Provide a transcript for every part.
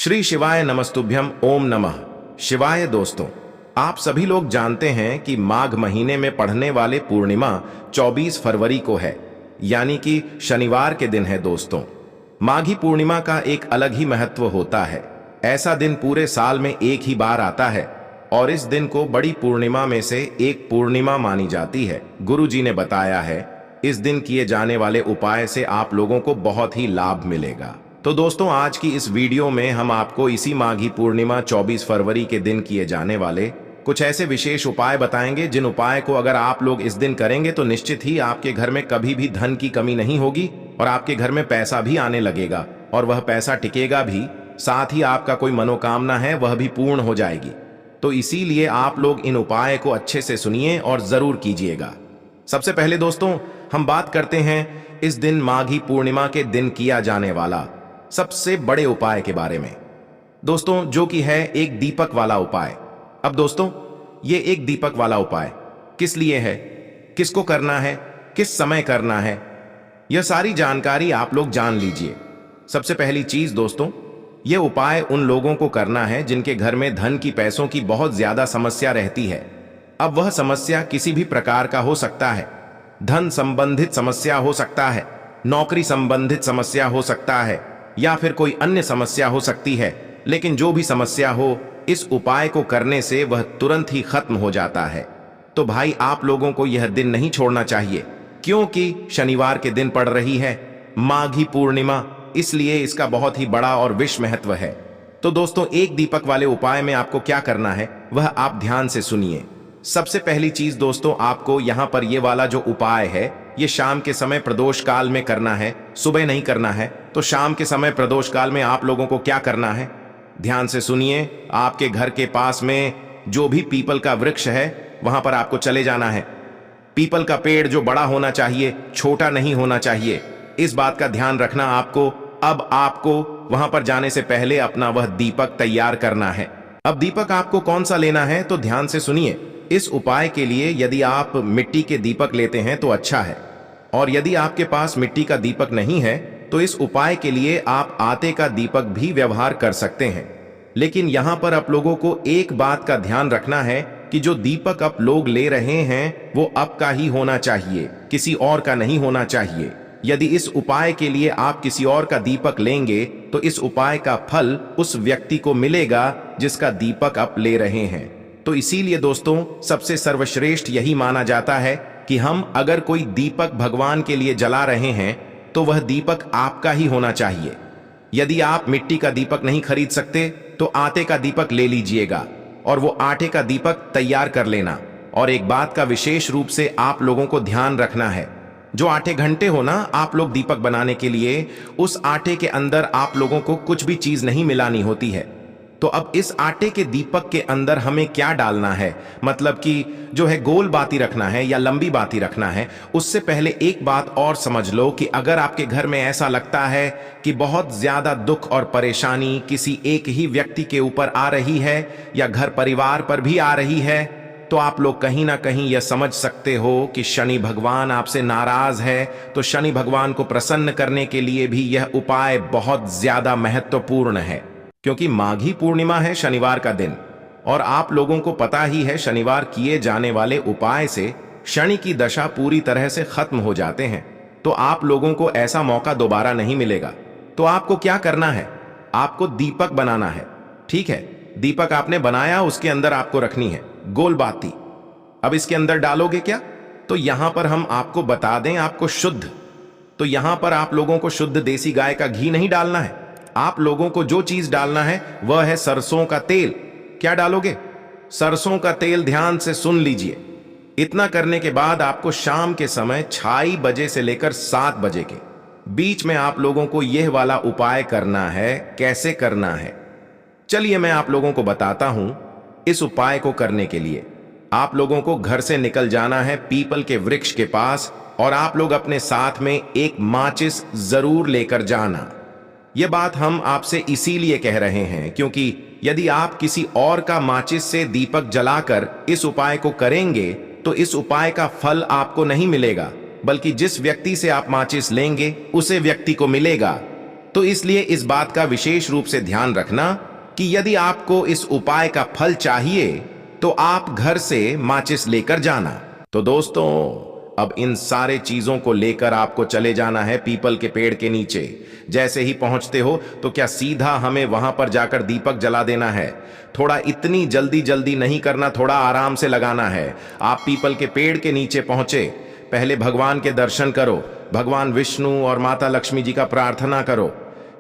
श्री शिवाय नमस्तुभ्यम ओम नमः शिवाय। दोस्तों, आप सभी लोग जानते हैं कि माघ महीने में पड़ने वाले पूर्णिमा 24 फरवरी को है, यानी कि शनिवार के दिन है। दोस्तों, माघी पूर्णिमा का एक अलग ही महत्व होता है। ऐसा दिन पूरे साल में एक ही बार आता है और इस दिन को बड़ी पूर्णिमा में से एक पूर्णिमा मानी जाती है। गुरु जी ने बताया है इस दिन किए जाने वाले उपाय से आप लोगों को बहुत ही लाभ मिलेगा। तो दोस्तों, आज की इस वीडियो में हम आपको इसी माघी पूर्णिमा 24 फरवरी के दिन किए जाने वाले कुछ ऐसे विशेष उपाय बताएंगे जिन उपाय को अगर आप लोग इस दिन करेंगे तो निश्चित ही आपके घर में कभी भी धन की कमी नहीं होगी और आपके घर में पैसा भी आने लगेगा और वह पैसा टिकेगा भी। साथ ही आपका कोई मनोकामना है वह भी पूर्ण हो जाएगी। तो इसीलिए आप लोग इन उपाय को अच्छे से सुनिए और जरूर कीजिएगा। सबसे पहले दोस्तों, हम बात करते हैं इस दिन माघी पूर्णिमा के दिन किया जाने वाला सबसे बड़े उपाय के बारे में, दोस्तों, जो कि है एक दीपक वाला उपाय। अब दोस्तों, ये एक दीपक वाला उपाय किस लिए है, किसको करना है, किस समय करना है, यह सारी जानकारी आप लोग जान लीजिए। सबसे पहली चीज दोस्तों, यह उपाय उन लोगों को करना है जिनके घर में धन की, पैसों की बहुत ज्यादा समस्या रहती है। अब वह समस्या किसी भी प्रकार का हो सकता है। धन संबंधित समस्या हो सकता है, नौकरी संबंधित समस्या हो सकता है, या फिर कोई अन्य समस्या हो सकती है। लेकिन जो भी समस्या हो, इस उपाय को करने से वह तुरंत ही खत्म हो जाता है। तो भाई, आप लोगों को यह दिन नहीं छोड़ना चाहिए, क्योंकि शनिवार के दिन पड़ रही है माघी पूर्णिमा, इसलिए इसका बहुत ही बड़ा और विशेष महत्व है। तो दोस्तों, एक दीपक वाले उपाय में आपको क्या करना है वह आप ध्यान से सुनिए। सबसे पहली चीज दोस्तों, आपको यहां पर ये वाला जो उपाय है ये शाम के समय प्रदोष काल में करना है, सुबह नहीं करना है। तो शाम के समय प्रदोष काल में आप लोगों को क्या करना है, ध्यान से सुनिए। आपके घर के पास में जो भी पीपल का वृक्ष है वहां पर आपको चले जाना है। पीपल का पेड़ जो बड़ा होना चाहिए, छोटा नहीं होना चाहिए, इस बात का ध्यान रखना आपको। अब आपको वहां पर जाने से पहले अपना वह दीपक तैयार करना है। अब दीपक आपको कौन सा लेना है तो ध्यान से सुनिए। इस उपाय के लिए यदि आप मिट्टी के दीपक लेते हैं तो अच्छा है, और यदि आपके पास मिट्टी का दीपक नहीं है तो इस उपाय के लिए आप आटे का दीपक भी व्यवहार कर सकते हैं। लेकिन यहां पर आप लोगों को एक बात का ध्यान रखना है कि जो दीपक आप लोग ले रहे हैं वो आपका ही होना चाहिए, किसी और का नहीं होना चाहिए। यदि इस उपाय के लिए आप किसी और का दीपक लेंगे तो इस उपाय का फल उस व्यक्ति को मिलेगा जिसका दीपक आप ले रहे हैं। तो इसीलिए दोस्तों, सबसे सर्वश्रेष्ठ यही माना जाता है कि हम अगर कोई दीपक भगवान के लिए जला रहे हैं तो वह दीपक आपका ही होना चाहिए। यदि आप मिट्टी का दीपक नहीं खरीद सकते तो आटे का दीपक ले लीजिएगा और वो आटे का दीपक तैयार कर लेना। और एक बात का विशेष रूप से आप लोगों को ध्यान रखना है, जो आटे घंटे हो ना आप लोग दीपक बनाने के लिए, उस आटे के अंदर आप लोगों को कुछ भी चीज नहीं मिलानी होती है। तो अब इस आटे के दीपक के अंदर हमें क्या डालना है, मतलब कि जो है गोल बाती रखना है या लंबी बाती रखना है। उससे पहले एक बात और समझ लो कि अगर आपके घर में ऐसा लगता है कि बहुत ज्यादा दुख और परेशानी किसी एक ही व्यक्ति के ऊपर आ रही है या घर परिवार पर भी आ रही है, तो आप लोग कहीं ना कहीं यह समझ सकते हो कि शनि भगवान आपसे नाराज है। तो शनि भगवान को प्रसन्न करने के लिए भी यह उपाय बहुत ज्यादा महत्वपूर्ण है, क्योंकि माघी पूर्णिमा है शनिवार का दिन, और आप लोगों को पता ही है शनिवार किए जाने वाले उपाय से शनि की दशा पूरी तरह से खत्म हो जाते हैं। तो आप लोगों को ऐसा मौका दोबारा नहीं मिलेगा। तो आपको क्या करना है, आपको दीपक बनाना है। ठीक है, दीपक आपने बनाया, उसके अंदर आपको रखनी है गोल बाती। अब इसके अंदर डालोगे क्या, तो यहां पर हम आपको बता दें, आपको शुद्ध, तो यहां पर आप लोगों को शुद्ध देसी गाय का घी नहीं डालना है। आप लोगों को जो चीज डालना है वह है सरसों का तेल। क्या डालोगे, सरसों का तेल। ध्यान से सुन लीजिए। इतना करने के बाद आपको शाम के समय 6 बजे से लेकर 7 बजे के बीच में आप लोगों को यह वाला उपाय करना है। कैसे करना है, चलिए मैं आप लोगों को बताता हूं। इस उपाय को करने के लिए आप लोगों को घर से निकल जाना है पीपल के वृक्ष के पास, और आप लोग अपने साथ में एक माचिस जरूर लेकर जाना। यह बात हम आपसे इसीलिए कह रहे हैं क्योंकि यदि आप किसी और का माचिस से दीपक जलाकर इस उपाय को करेंगे तो इस उपाय का फल आपको नहीं मिलेगा, बल्कि जिस व्यक्ति से आप माचिस लेंगे उसे व्यक्ति को मिलेगा। तो इसलिए इस बात का विशेष रूप से ध्यान रखना कि यदि आपको इस उपाय का फल चाहिए तो आप घर से माचिस लेकर जाना। तो दोस्तों, अब इन सारे चीजों को लेकर आपको चले जाना है पीपल के पेड़ के नीचे। जैसे ही पहुंचते हो तो क्या सीधा हमें वहां पर जाकर दीपक जला देना है? थोड़ा इतनी जल्दी जल्दी नहीं करना, थोड़ा आराम से लगाना है। आप पीपल के पेड़ के नीचे पहुंचे, पहले भगवान के दर्शन करो, भगवान विष्णु और माता लक्ष्मी जी का प्रार्थना करो,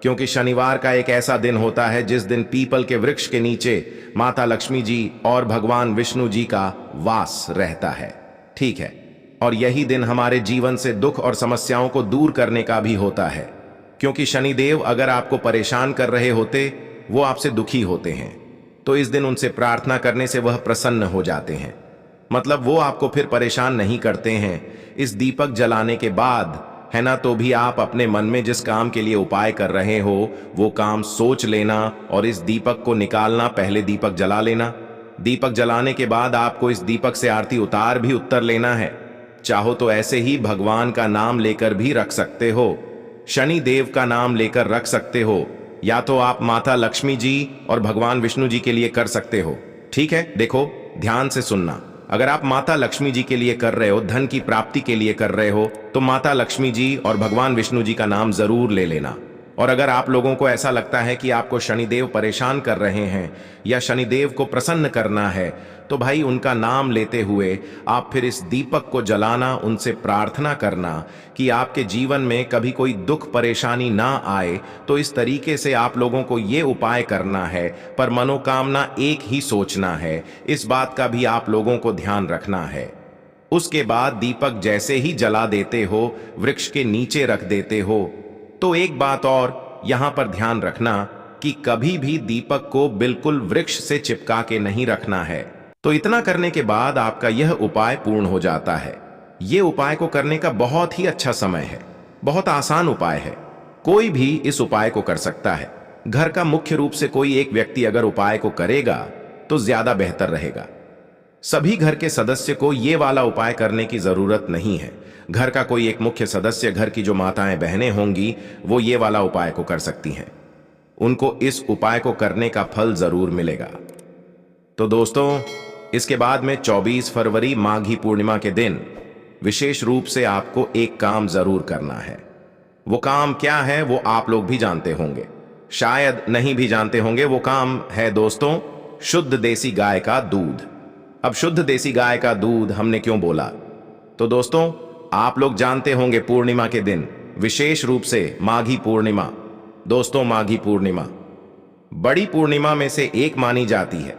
क्योंकि शनिवार का एक ऐसा दिन होता है जिस दिन पीपल के वृक्ष के नीचे माता लक्ष्मी जी और भगवान विष्णु जी का वास रहता है। ठीक है, और यही दिन हमारे जीवन से दुख और समस्याओं को दूर करने का भी होता है, क्योंकि शनिदेव अगर आपको परेशान कर रहे होते, वो आपसे दुखी होते हैं, तो इस दिन उनसे प्रार्थना करने से वह प्रसन्न हो जाते हैं। मतलब वो आपको फिर परेशान नहीं करते हैं। इस दीपक जलाने के बाद, है ना, तो भी आप अपने मन में जिस काम के लिए उपाय कर रहे हो वो काम सोच लेना और इस दीपक को निकालना। पहले दीपक जला लेना, दीपक जलाने के बाद आपको इस दीपक से आरती उतार भी उत्तर लेना है। चाहो तो ऐसे ही भगवान का नाम लेकर भी रख सकते हो, शनि देव का नाम लेकर रख सकते हो, या तो आप माता लक्ष्मी जी और भगवान विष्णु जी के लिए कर सकते हो। ठीक है, देखो ध्यान से सुनना। अगर आप माता लक्ष्मी जी के लिए कर रहे हो, धन की प्राप्ति के लिए कर रहे हो, तो माता लक्ष्मी जी और भगवान विष्णु जी का नाम जरूर ले लेना। और अगर आप लोगों को ऐसा लगता है कि आपको शनिदेव परेशान कर रहे हैं या शनिदेव को प्रसन्न करना है, तो भाई उनका नाम लेते हुए आप फिर इस दीपक को जलाना, उनसे प्रार्थना करना कि आपके जीवन में कभी कोई दुख परेशानी ना आए। तो इस तरीके से आप लोगों को ये उपाय करना है, पर मनोकामना एक ही सोचना है। इस बात का भी आप लोगों को ध्यान रखना है। उसके बाद दीपक जैसे ही जला देते हो, वृक्ष के नीचे रख देते हो, तो एक बात और यहां पर ध्यान रखना कि कभी भी दीपक को बिल्कुल वृक्ष से चिपका के नहीं रखना है। तो इतना करने के बाद आपका यह उपाय पूर्ण हो जाता है। यह उपाय को करने का बहुत ही अच्छा समय है, बहुत आसान उपाय है, कोई भी इस उपाय को कर सकता है। घर का मुख्य रूप से कोई एक व्यक्ति अगर उपाय को करेगा तो ज्यादा बेहतर रहेगा। सभी घर के सदस्य को यह वाला उपाय करने की जरूरत नहीं है। घर का कोई एक मुख्य सदस्य, घर की जो माताएं बहनें होंगी, वो ये वाला उपाय को कर सकती हैं। उनको इस उपाय को करने का फल जरूर मिलेगा। तो दोस्तों, इसके बाद में 24 फरवरी माघी पूर्णिमा के दिन विशेष रूप से आपको एक काम जरूर करना है। वो काम क्या है वो आप लोग भी जानते होंगे, शायद नहीं भी जानते होंगे। वो काम है दोस्तों, शुद्ध देसी गाय का दूध। अब शुद्ध देसी गाय का दूध हमने क्यों बोला? तो दोस्तों, आप लोग जानते होंगे पूर्णिमा के दिन, विशेष रूप से माघी पूर्णिमा, दोस्तों माघी पूर्णिमा बड़ी पूर्णिमा में से एक मानी जाती है।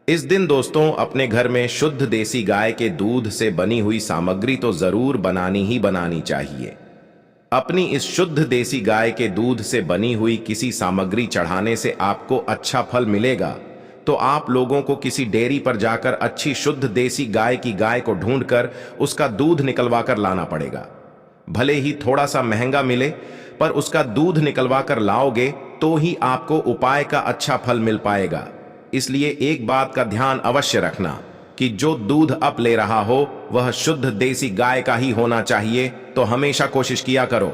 इस दिन दोस्तों अपने घर में शुद्ध देसी गाय के दूध से बनी हुई सामग्री तो जरूर बनानी ही बनानी चाहिए। अपनी इस शुद्ध देसी गाय के दूध से बनी हुई किसी सामग्री चढ़ाने से आपको अच्छा फल मिलेगा। तो आप लोगों को किसी डेयरी पर जाकर अच्छी शुद्ध देसी गाय की गाय को ढूंढकर उसका दूध निकलवा कर लाना पड़ेगा। भले ही थोड़ा सा महंगा मिले, पर उसका दूध निकलवा कर लाओगे तो ही आपको उपाय का अच्छा फल मिल पाएगा। इसलिए एक बात का ध्यान अवश्य रखना कि जो दूध आप ले रहा हो वह शुद्ध देसी गाय का ही होना चाहिए। तो हमेशा कोशिश किया करो।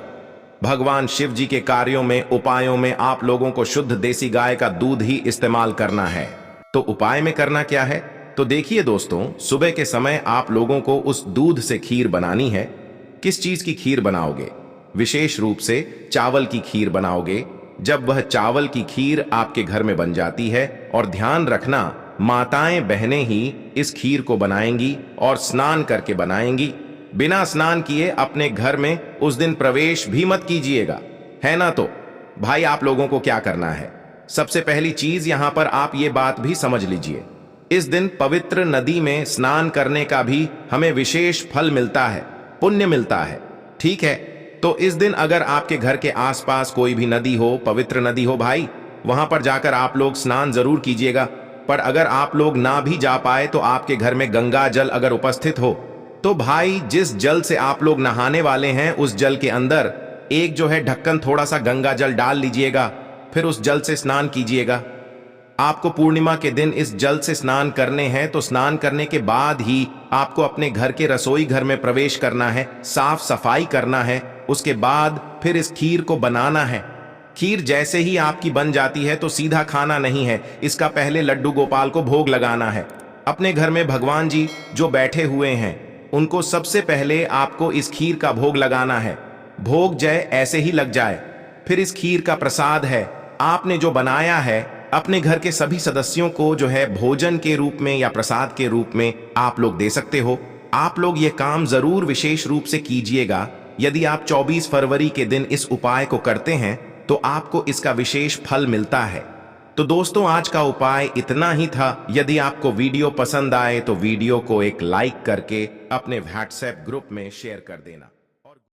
भगवान शिव जी के कार्यों में, उपायों में आप लोगों को शुद्ध देसी गाय का दूध ही इस्तेमाल करना है। तो उपाय में करना क्या है? तो देखिए दोस्तों, सुबह के समय आप लोगों को उस दूध से खीर बनानी है। किस चीज की खीर बनाओगे? विशेष रूप से चावल की खीर बनाओगे। जब वह चावल की खीर आपके घर में बन जाती है, और ध्यान रखना माताएं बहनें ही इस खीर को बनाएंगी और स्नान करके बनाएंगी। बिना स्नान किए अपने घर में उस दिन प्रवेश भी मत कीजिएगा, है ना। तो भाई आप लोगों को क्या करना है? सबसे पहली चीज यहां पर आप ये बात भी समझ लीजिए, इस दिन पवित्र नदी में स्नान करने का भी हमें विशेष फल मिलता है, पुण्य मिलता है। ठीक है, तो इस दिन अगर आपके घर के आसपास कोई भी नदी हो, पवित्र नदी हो, भाई वहां पर जाकर आप लोग स्नान जरूर कीजिएगा। पर अगर आप लोग ना भी जा पाए तो आपके घर में गंगा जल अगर उपस्थित हो तो भाई जिस जल से आप लोग नहाने वाले हैं उस जल के अंदर एक जो है ढक्कन थोड़ा सा गंगा जल डाल लीजिएगा, फिर उस जल से स्नान कीजिएगा। आपको पूर्णिमा के दिन इस जल से स्नान करने हैं, तो स्नान करने के बाद ही आपको अपने घर के रसोई घर में प्रवेश करना है, साफ सफाई करना है। उसके बाद फिर इस खीर को बनाना है। खीर जैसे ही आपकी बन जाती है तो सीधा खाना नहीं है, इसका पहले लड्डू गोपाल को भोग लगाना है। अपने घर में भगवान जी जो बैठे हुए हैं उनको सबसे पहले आपको इस खीर का भोग लगाना है। भोग जय ऐसे ही लग जाए। फिर इस खीर का प्रसाद है, आपने जो बनाया है अपने घर के सभी सदस्यों को जो है भोजन के रूप में या प्रसाद के रूप में आप लोग दे सकते हो। आप लोग ये काम जरूर विशेष रूप से कीजिएगा। यदि आप 24 फरवरी के दिन इस उपाय को करते हैं तो आपको इसका विशेष फल मिलता है। तो दोस्तों, आज का उपाय इतना ही था। यदि आपको वीडियो पसंद आए तो वीडियो को एक लाइक करके अपने व्हाट्सएप ग्रुप में शेयर कर देना।